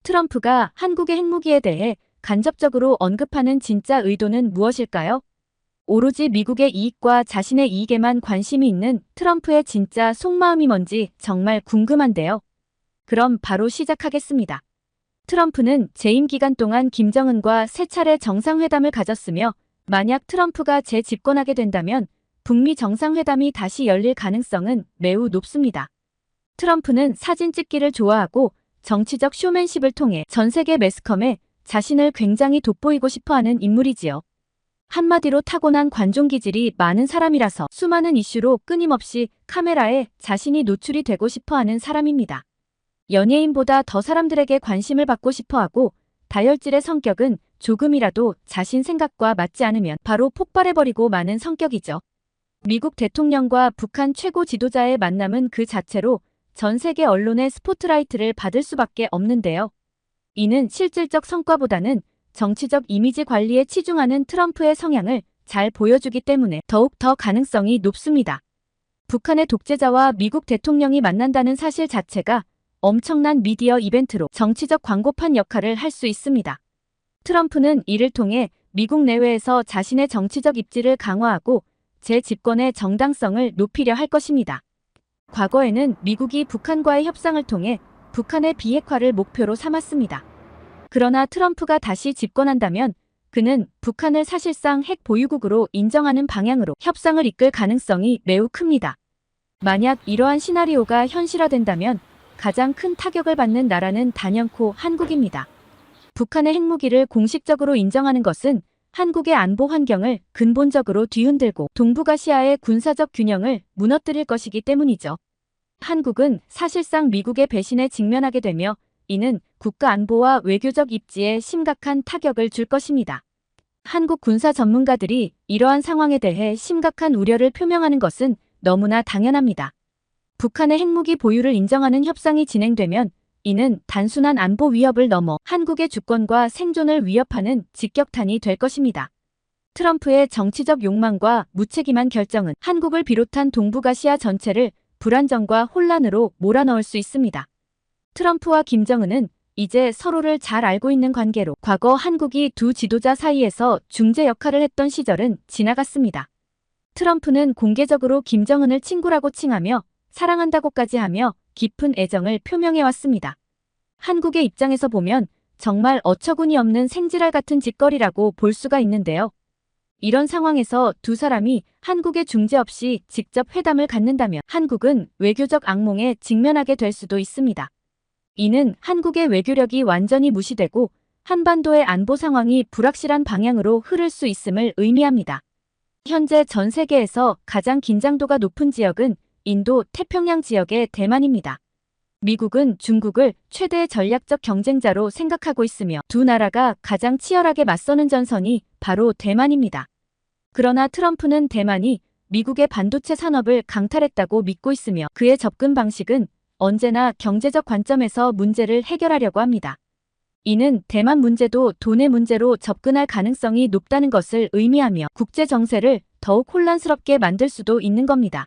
트럼프가 한국의 핵무기에 대해 간접적으로 언급하는 진짜 의도는 무엇일까요? 오로지 미국의 이익과 자신의 이익에만 관심이 있는 트럼프의 진짜 속마음이 뭔지 정말 궁금한데요. 그럼 바로 시작하겠습니다. 트럼프는 재임 기간 동안 김정은과 세 차례 정상회담을 가졌으며 만약 트럼프가 재집권하게 된다면 북미 정상회담이 다시 열릴 가능성은 매우 높습니다. 트럼프는 사진 찍기를 좋아하고 정치적 쇼맨십을 통해 전 세계 매스컴에 자신을 굉장히 돋보이고 싶어하는 인물이지요. 한마디로 타고난 관종 기질이 많은 사람이라서 수많은 이슈로 끊임없이 카메라에 자신이 노출이 되고 싶어하는 사람입니다. 연예인보다 더 사람들에게 관심을 받고 싶어하고 다혈질의 성격은 조금이라도 자신 생각과 맞지 않으면 바로 폭발해버리고 마는 성격이죠. 미국 대통령과 북한 최고 지도자의 만남은 그 자체로 전 세계 언론의 스포트라이트를 받을 수밖에 없는데요. 이는 실질적 성과보다는 정치적 이미지 관리에 치중하는 트럼프의 성향을 잘 보여주기 때문에 더욱 더 가능성이 높습니다. 북한의 독재자와 미국 대통령이 만난다는 사실 자체가 엄청난 미디어 이벤트로 정치적 광고판 역할을 할 수 있습니다. 트럼프는 이를 통해 미국 내외에서 자신의 정치적 입지를 강화하고 재집권의 정당성을 높이려 할 것입니다. 과거에는 미국이 북한과의 협상을 통해 북한의 비핵화를 목표로 삼았습니다. 그러나 트럼프가 다시 집권한다면 그는 북한을 사실상 핵 보유국으로 인정하는 방향으로 협상을 이끌 가능성이 매우 큽니다. 만약 이러한 시나리오가 현실화된다면 가장 큰 타격을 받는 나라는 단연코 한국입니다. 북한의 핵무기를 공식적으로 인정하는 것은 한국의 안보 환경을 근본적으로 뒤흔들고 동북아시아의 군사적 균형을 무너뜨릴 것이기 때문이죠. 한국은 사실상 미국의 배신에 직면하게 되며 이는 국가 안보와 외교적 입지에 심각한 타격을 줄 것입니다. 한국 군사 전문가들이 이러한 상황에 대해 심각한 우려를 표명하는 것은 너무나 당연합니다. 북한의 핵무기 보유를 인정하는 협상이 진행되면 이는 단순한 안보 위협을 넘어 한국의 주권과 생존을 위협하는 직격탄이 될 것입니다. 트럼프의 정치적 욕망과 무책임한 결정은 한국을 비롯한 동북아시아 전체를 불안정과 혼란으로 몰아넣을 수 있습니다. 트럼프와 김정은은 이제 서로를 잘 알고 있는 관계로 과거 한국이 두 지도자 사이에서 중재 역할을 했던 시절은 지나갔습니다. 트럼프는 공개적으로 김정은을 친구라고 칭하며 사랑한다고까지 하며 깊은 애정을 표명해왔습니다. 한국의 입장에서 보면 정말 어처구니 없는 생지랄 같은 짓거리라고 볼 수가 있는데요. 이런 상황에서 두 사람이 한국의 중재 없이 직접 회담을 갖는다면 한국은 외교적 악몽에 직면하게 될 수도 있습니다. 이는 한국의 외교력이 완전히 무시되고 한반도의 안보 상황이 불확실한 방향으로 흐를 수 있음을 의미합니다. 현재 전 세계에서 가장 긴장도가 높은 지역은 인도 태평양 지역의 대만입니다. 미국은 중국을 최대의 전략적 경쟁자로 생각하고 있으며 두 나라가 가장 치열하게 맞서는 전선이 바로 대만입니다. 그러나 트럼프는 대만이 미국의 반도체 산업을 강탈했다고 믿고 있으며 그의 접근 방식은 언제나 경제적 관점에서 문제를 해결하려고 합니다. 이는 대만 문제도 돈의 문제로 접근할 가능성이 높다는 것을 의미하며 국제 정세를 더욱 혼란스럽게 만들 수도 있는 겁니다.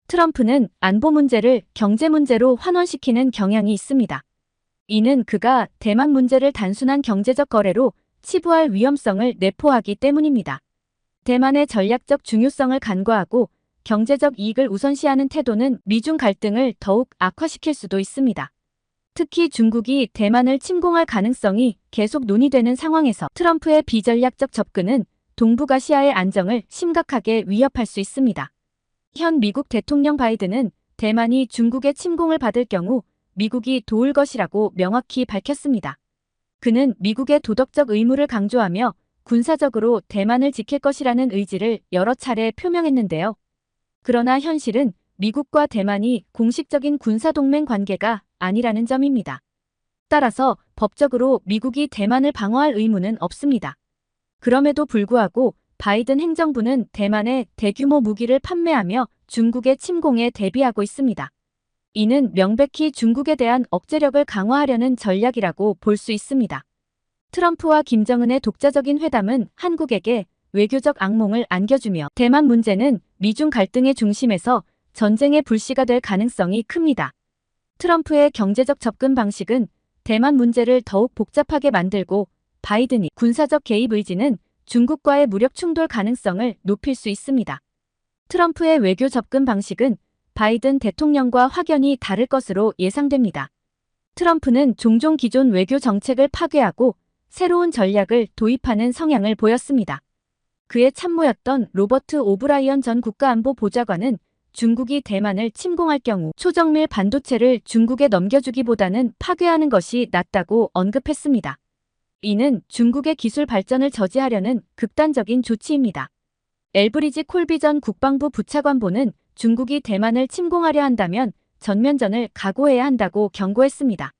트럼프는 안보 문제를 경제 문제로 환원시키는 경향이 있습니다. 이는 그가 대만 문제를 단순한 경제적 거래로 치부할 위험성을 내포하기 때문입니다. 대만의 전략적 중요성을 간과하고 경제적 이익을 우선시하는 태도는 미중 갈등을 더욱 악화시킬 수도 있습니다. 특히 중국이 대만을 침공할 가능성이 계속 논의되는 상황에서 트럼프의 비전략적 접근은 동북아시아의 안정을 심각하게 위협할 수 있습니다. 현 미국 대통령 바이든은 대만이 중국의 침공을 받을 경우 미국이 도울 것이라고 명확히 밝혔습니다. 그는 미국의 도덕적 의무를 강조하며 군사적으로 대만을 지킬 것이라는 의지를 여러 차례 표명했는데요. 그러나 현실은 미국과 대만이 공식적인 군사동맹 관계가 아니라는 점입니다. 따라서 법적으로 미국이 대만을 방어할 의무는 없습니다. 그럼에도 불구하고 바이든 행정부는 대만에 대규모 무기를 판매하며 중국의 침공에 대비하고 있습니다. 이는 명백히 중국에 대한 억제력을 강화하려는 전략이라고 볼 수 있습니다. 트럼프와 김정은의 독자적인 회담은 한국에게 외교적 악몽을 안겨주며 대만 문제는 미중 갈등의 중심에서 전쟁의 불씨가 될 가능성이 큽니다. 트럼프의 경제적 접근 방식은 대만 문제를 더욱 복잡하게 만들고 바이든이 군사적 개입 의지는 중국과의 무력 충돌 가능성을 높일 수 있습니다. 트럼프의 외교 접근 방식은 바이든 대통령과 확연히 다를 것으로 예상됩니다. 트럼프는 종종 기존 외교 정책을 파괴하고 새로운 전략을 도입하는 성향을 보였습니다. 그의 참모였던 로버트 오브라이언 전 국가안보보좌관은 중국이 대만을 침공할 경우 초정밀 반도체를 중국에 넘겨주기보다는 파괴하는 것이 낫다고 언급했습니다. 이는 중국의 기술 발전을 저지하려는 극단적인 조치입니다. 엘브리지 콜비 전 국방부 부차관보는 중국이 대만을 침공하려 한다면 전면전을 각오해야 한다고 경고했습니다.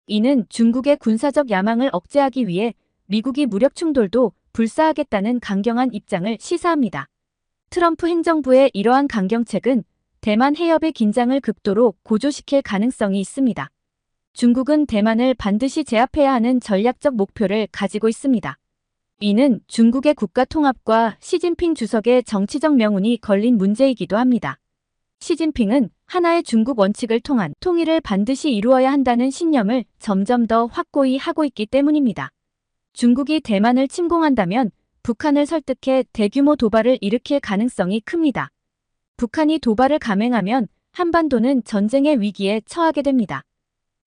이는 중국의 군사적 야망을 억제하기 위해 미국이 무력 충돌도 불사하겠다는 강경한 입장을 시사합니다. 트럼프 행정부의 이러한 강경책은 대만 해협의 긴장을 극도로 고조시킬 가능성이 있습니다. 중국은 대만을 반드시 제압해야 하는 전략적 목표를 가지고 있습니다. 이는 중국의 국가 통합과 시진핑 주석의 정치적 명운이 걸린 문제이기도 합니다. 시진핑은 하나의 중국 원칙을 통한 통일을 반드시 이루어야 한다는 신념을 점점 더 확고히 하고 있기 때문입니다. 중국이 대만을 침공한다면 북한을 설득해 대규모 도발을 일으킬 가능성이 큽니다. 북한이 도발을 감행하면 한반도는 전쟁의 위기에 처하게 됩니다.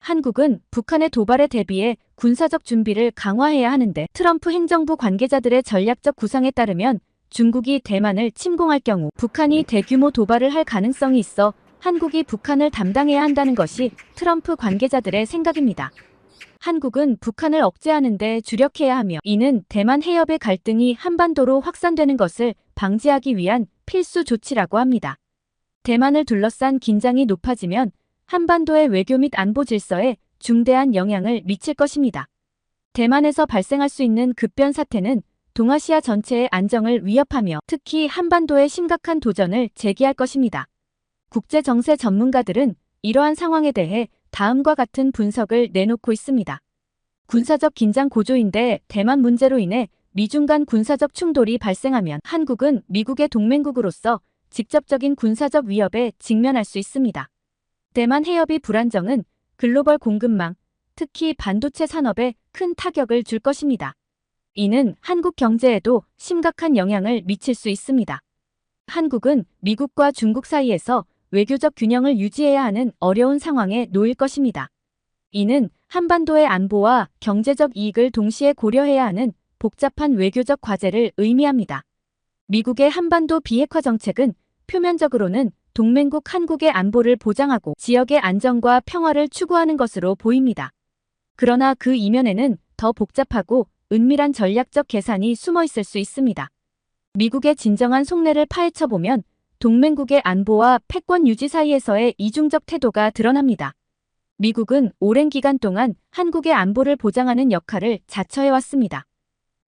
한국은 북한의 도발에 대비해 군사적 준비를 강화해야 하는데 트럼프 행정부 관계자들의 전략적 구상에 따르면 중국이 대만을 침공할 경우 북한이 대규모 도발을 할 가능성이 있어 한국이 북한을 담당해야 한다는 것이 트럼프 관계자들의 생각입니다. 한국은 북한을 억제하는 데 주력해야 하며 이는 대만 해협의 갈등이 한반도로 확산되는 것을 방지하기 위한 필수 조치라고 합니다. 대만을 둘러싼 긴장이 높아지면 한반도의 외교 및 안보 질서에 중대한 영향을 미칠 것입니다. 대만에서 발생할 수 있는 급변 사태는 동아시아 전체의 안정을 위협하며 특히 한반도에 심각한 도전을 제기할 것입니다. 국제정세 전문가들은 이러한 상황에 대해 다음과 같은 분석을 내놓고 있습니다. 군사적 긴장 고조인데 대만 문제로 인해 미중 간 군사적 충돌이 발생하면 한국은 미국의 동맹국으로서 직접적인 군사적 위협에 직면할 수 있습니다. 대만 해협의 불안정은 글로벌 공급망, 특히 반도체 산업에 큰 타격을 줄 것입니다. 이는 한국 경제에도 심각한 영향을 미칠 수 있습니다. 한국은 미국과 중국 사이에서 외교적 균형을 유지해야 하는 어려운 상황에 놓일 것입니다. 이는 한반도의 안보와 경제적 이익을 동시에 고려해야 하는 복잡한 외교적 과제를 의미합니다. 미국의 한반도 비핵화 정책은 표면적으로는 동맹국 한국의 안보를 보장하고 지역의 안정과 평화를 추구하는 것으로 보입니다. 그러나 그 이면에는 더 복잡하고 은밀한 전략적 계산이 숨어 있을 수 있습니다. 미국의 진정한 속내를 파헤쳐보면 동맹국의 안보와 패권 유지 사이에서의 이중적 태도가 드러납니다. 미국은 오랜 기간 동안 한국의 안보를 보장하는 역할을 자처해왔습니다.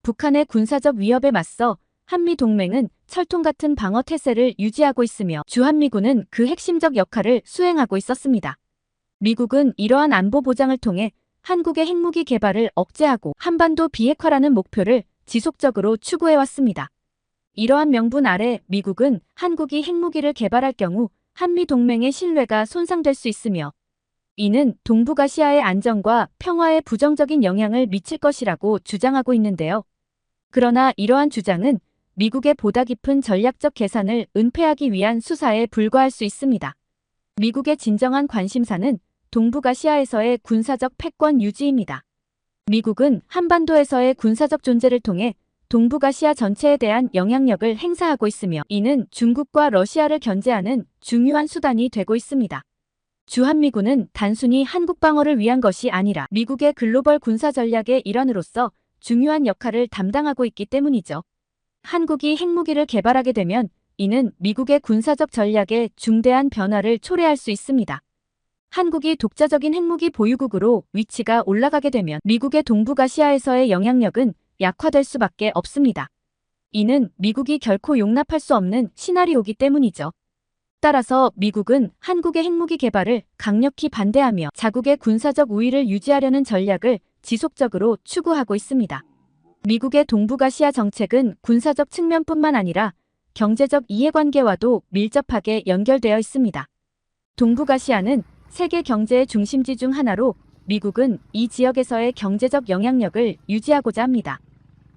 북한의 군사적 위협에 맞서 한미동맹은 철통 같은 방어 태세를 유지하고 있으며 주한미군은 그 핵심적 역할을 수행하고 있었습니다. 미국은 이러한 안보 보장을 통해 한국의 핵무기 개발을 억제하고 한반도 비핵화라는 목표를 지속적으로 추구해왔습니다. 이러한 명분 아래 미국은 한국이 핵무기를 개발할 경우 한미동맹의 신뢰가 손상될 수 있으며 이는 동북아시아의 안정과 평화에 부정적인 영향을 미칠 것이라고 주장하고 있는데요. 그러나 이러한 주장은 미국의 보다 깊은 전략적 계산을 은폐하기 위한 수사에 불과할 수 있습니다. 미국의 진정한 관심사는 동북아시아에서의 군사적 패권 유지입니다. 미국은 한반도에서의 군사적 존재를 통해 동북아시아 전체에 대한 영향력을 행사하고 있으며 이는 중국과 러시아를 견제하는 중요한 수단이 되고 있습니다. 주한미군은 단순히 한국 방어를 위한 것이 아니라 미국의 글로벌 군사 전략의 일환으로서 중요한 역할을 담당하고 있기 때문이죠. 한국이 핵무기를 개발하게 되면 이는 미국의 군사적 전략에 중대한 변화를 초래할 수 있습니다. 한국이 독자적인 핵무기 보유국으로 위치가 올라가게 되면 미국의 동북아시아에서의 영향력은 약화될 수밖에 없습니다. 이는 미국이 결코 용납할 수 없는 시나리오이기 때문이죠. 따라서 미국은 한국의 핵무기 개발을 강력히 반대하며 자국의 군사적 우위를 유지하려는 전략을 지속적으로 추구하고 있습니다. 미국의 동북아시아 정책은 군사적 측면뿐만 아니라 경제적 이해관계와도 밀접하게 연결되어 있습니다. 동북아시아는 세계 경제의 중심지 중 하나로 미국은 이 지역에서의 경제적 영향력을 유지하고자 합니다.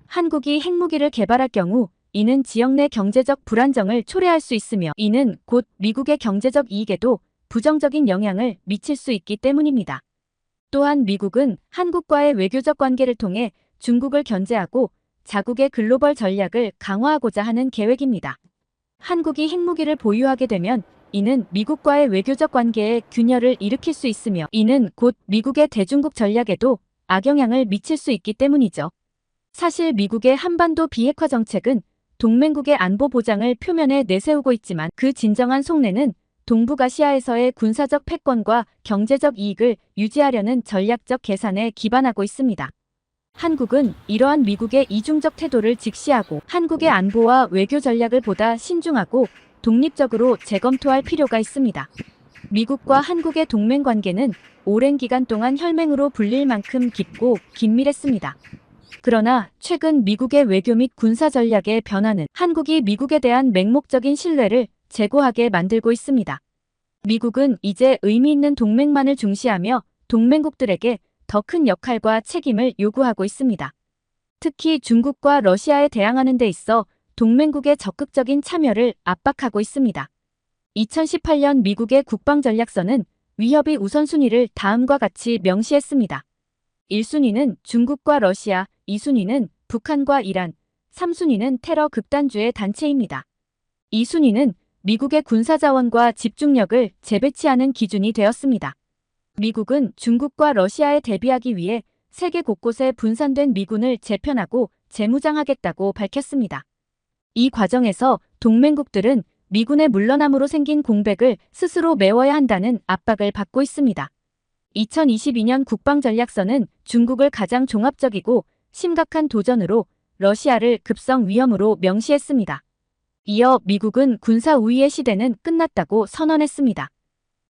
한국이 핵무기를 개발할 경우 이는 지역 내 경제적 불안정을 초래할 수 있으며 이는 곧 미국의 경제적 이익에도 부정적인 영향을 미칠 수 있기 때문입니다. 또한 미국은 한국과의 외교적 관계를 통해 중국을 견제하고 자국의 글로벌 전략을 강화하고자 하는 계획입니다. 한국이 핵무기를 보유하게 되면 이는 미국과의 외교적 관계에 균열을 일으킬 수 있으며 이는 곧 미국의 대중국 전략에도 악영향을 미칠 수 있기 때문이죠. 사실 미국의 한반도 비핵화 정책은 동맹국의 안보 보장을 표면에 내세우고 있지만 그 진정한 속내는 동북아시아에서의 군사적 패권과 경제적 이익을 유지하려는 전략적 계산에 기반하고 있습니다. 한국은 이러한 미국의 이중적 태도를 직시하고 한국의 안보와 외교 전략을 보다 신중하고 독립적으로 재검토할 필요가 있습니다. 미국과 한국의 동맹 관계는 오랜 기간 동안 혈맹으로 불릴 만큼 깊고 긴밀했습니다. 그러나 최근 미국의 외교 및 군사 전략의 변화는 한국이 미국에 대한 맹목적인 신뢰를 제고하게 만들고 있습니다. 미국은 이제 의미 있는 동맹만을 중시하며 동맹국들에게 더 큰 역할과 책임을 요구하고 있습니다. 특히 중국과 러시아에 대항하는 데 있어 동맹국의 적극적인 참여를 압박하고 있습니다. 2018년 미국의 국방전략서는 위협의 우선순위를 다음과 같이 명시했습니다. 1순위는 중국과 러시아, 2순위는 북한과 이란, 3순위는 테러 극단주의 단체입니다. 2순위는 미국의 군사자원과 집중력을 재배치하는 기준이 되었습니다. 미국은 중국과 러시아에 대비하기 위해 세계 곳곳에 분산된 미군을 재편하고 재무장하겠다고 밝혔습니다. 이 과정에서 동맹국들은 미군의 물러남으로 생긴 공백을 스스로 메워야 한다는 압박을 받고 있습니다. 2022년 국방전략서는 중국을 가장 종합적이고 심각한 도전으로 러시아를 급성 위험으로 명시했습니다. 이어 미국은 군사 우위의 시대는 끝났다고 선언했습니다.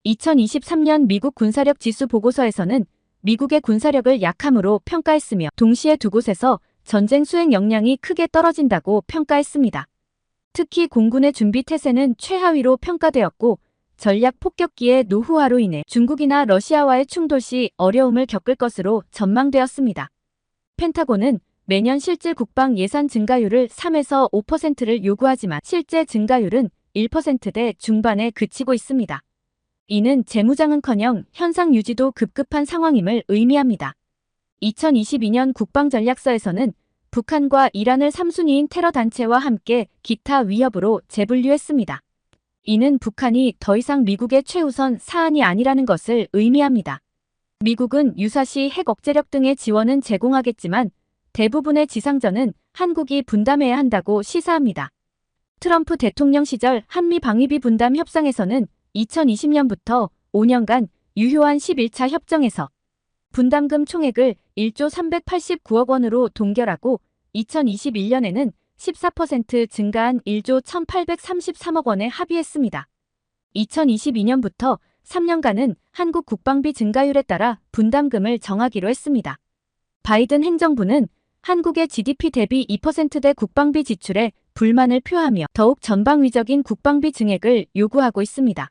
2023년 미국 군사력 지수 보고서에서는 미국의 군사력을 약함으로 평가했으며 동시에 두 곳에서 전쟁 수행 역량이 크게 떨어진다고 평가했습니다. 특히 공군의 준비 태세는 최하위로 평가되었고 전략 폭격기의 노후화로 인해 중국이나 러시아와의 충돌 시 어려움을 겪을 것으로 전망되었습니다. 펜타곤은 매년 실질 국방 예산 증가율을 3에서 5%를 요구하지만 실제 증가율은 1%대 중반에 그치고 있습니다. 이는 재무장은커녕 현상 유지도 급급한 상황임을 의미합니다. 2022년 국방전략서에서는 북한과 이란을 3순위인 테러 단체와 함께 기타 위협으로 재분류했습니다. 이는 북한이 더 이상 미국의 최우선 사안이 아니라는 것을 의미합니다. 미국은 유사시 핵 억제력 등의 지원은 제공하겠지만 대부분의 지상전은 한국이 분담해야 한다고 시사합니다. 트럼프 대통령 시절 한미 방위비 분담 협상에서는 2020년부터 5년간 유효한 11차 협정에서 분담금 총액을 1조 389억 원으로 동결하고 2021년에는 14% 증가한 1조 1833억 원에 합의했습니다. 2022년부터 3년간은 한국 국방비 증가율에 따라 분담금을 정하기로 했습니다. 바이든 행정부는 한국의 GDP 대비 2%대 국방비 지출에 불만을 표하며 더욱 전방위적인 국방비 증액을 요구하고 있습니다.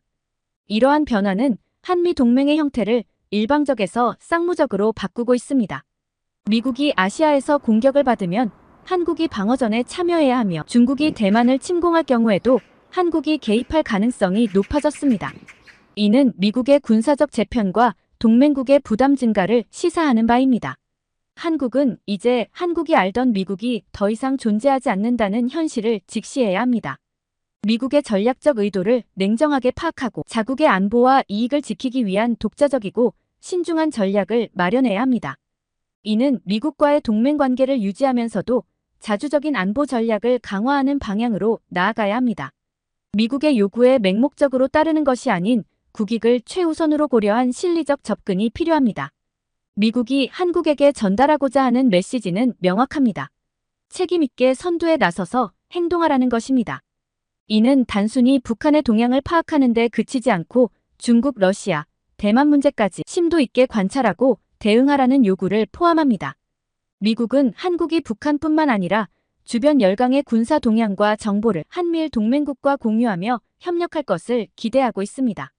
이러한 변화는 한미 동맹의 형태를 일방적에서 쌍무적으로 바꾸고 있습니다. 미국이 아시아에서 공격을 받으면 한국이 방어전에 참여해야 하며 중국이 대만을 침공할 경우에도 한국이 개입할 가능성이 높아졌습니다. 이는 미국의 군사적 재편과 동맹국의 부담 증가를 시사하는 바입니다. 한국은 이제 한국이 알던 미국이 더 이상 존재하지 않는다는 현실을 직시해야 합니다. 미국의 전략적 의도를 냉정하게 파악하고 자국의 안보와 이익을 지키기 위한 독자적이고 신중한 전략을 마련해야 합니다. 이는 미국과의 동맹 관계를 유지하면서도 자주적인 안보 전략을 강화하는 방향으로 나아가야 합니다. 미국의 요구에 맹목적으로 따르는 것이 아닌 국익을 최우선으로 고려한 실리적 접근이 필요합니다. 미국이 한국에게 전달하고자 하는 메시지는 명확합니다. 책임있게 선두에 나서서 행동하라는 것입니다. 이는 단순히 북한의 동향을 파악하는 데 그치지 않고 중국, 러시아, 대만 문제까지 심도 있게 관찰하고 대응하라는 요구를 포함합니다. 미국은 한국이 북한뿐만 아니라 주변 열강의 군사 동향과 정보를 한미일 동맹국과 공유하며 협력할 것을 기대하고 있습니다.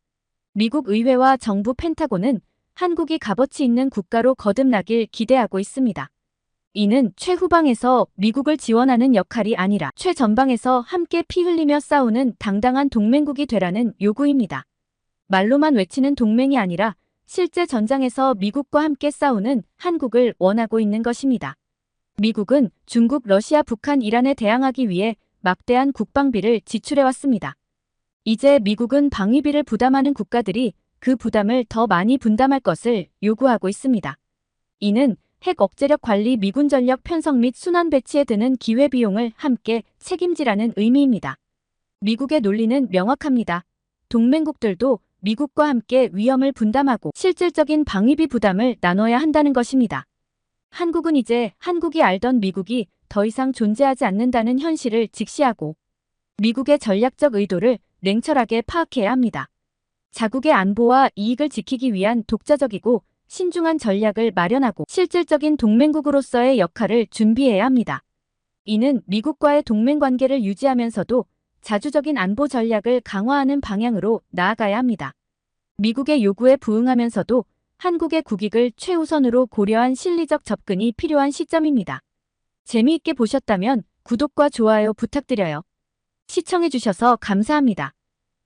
미국 의회와 정부 펜타곤은 한국이 값어치 있는 국가로 거듭나길 기대하고 있습니다. 이는 최후방에서 미국을 지원하는 역할이 아니라 최전방에서 함께 피 흘리며 싸우는 당당한 동맹국이 되라는 요구입니다. 말로만 외치는 동맹이 아니라 실제 전장에서 미국과 함께 싸우는 한국을 원하고 있는 것입니다. 미국은 중국, 러시아, 북한, 이란에 대항하기 위해 막대한 국방비를 지출해왔습니다. 이제 미국은 방위비를 부담하는 국가들이 그 부담을 더 많이 분담할 것을 요구하고 있습니다. 이는 핵 억제력 관리, 미군 전력 편성 및 순환 배치에 드는 기회비용을 함께 책임지라는 의미입니다. 미국의 논리는 명확합니다. 동맹국들도 미국과 함께 위험을 분담하고 실질적인 방위비 부담을 나눠야 한다는 것입니다. 한국은 이제 한국이 알던 미국이 더 이상 존재하지 않는다는 현실을 직시하고 미국의 전략적 의도를 냉철하게 파악해야 합니다. 자국의 안보와 이익을 지키기 위한 독자적이고 신중한 전략을 마련하고 실질적인 동맹국으로서의 역할을 준비해야 합니다. 이는 미국과의 동맹관계를 유지하면서도 자주적인 안보 전략을 강화하는 방향으로 나아가야 합니다. 미국의 요구에 부응하면서도 한국의 국익을 최우선으로 고려한 실리적 접근이 필요한 시점입니다. 재미있게 보셨다면 구독과 좋아요 부탁드려요. 시청해주셔서 감사합니다.